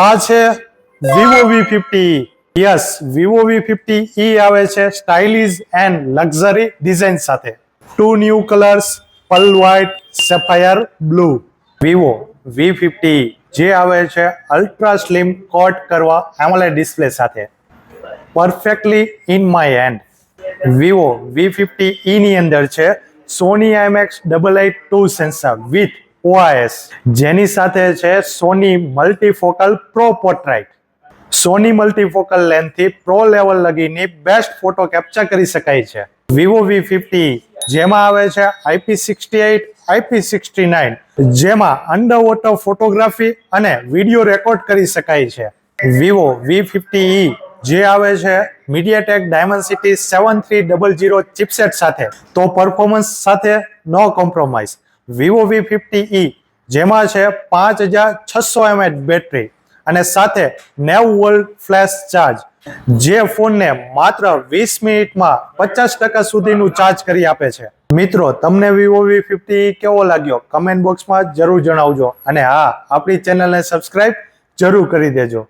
આ છે Vivo V50. Yes, Vivo V50e આવે છે સ્ટાઇલિશ એન્ડ લક્ઝરી ડિઝાઇન સાથે. 2 new colours, Perl white, sapphire blue. Vivo V50 જે આવે છે અલ્ટ્રા સ્લિમ કોટ કરવા એમોલેડ ડિસ્પ્લે સાથે. Perfectly in my hand. Vivo V50e ની અંદર છે Sony IMX882 sensor with OIS, જેની સાથે છે Sony multifocal pro portrait. Sony multifocal લેન્સથી પ્રો લેવલ લગીની બેસ્ટ ફોટો કેપ્ચર કરી શકાય છે. Vivo V50 જેમાં આવે છે IP68, IP69, જેમાં અંડર વોટર ફોટોગ્રાફી અને વિડીયો રેકોર્ડ કરી શકાય છે. Vivo V50e જે આવે છે MediaTek Dimensity 7300 ચિપસેટ સાથે, તો પરફોર્મન્સ સાથે નો કોમ્પ્રોમાઇઝ. Vivo V50e જેમાં છે 5600 mAh બેટરી અને સાથે 90 વોલ્ટ ફ્લેશ ચાર્જ, જે ફોનને માત્ર 20 મિનિટમાં 50% સુધીનું ચાર્જ કરી આપે છે. મિત્રો, તમને Vivo V50e કેવો લાગ્યો કમેન્ટ બોક્સમાં જરૂર જણાવજો અને હા, આપણી ચેનલને સબસ્ક્રાઇબ જરૂર કરી દેજો.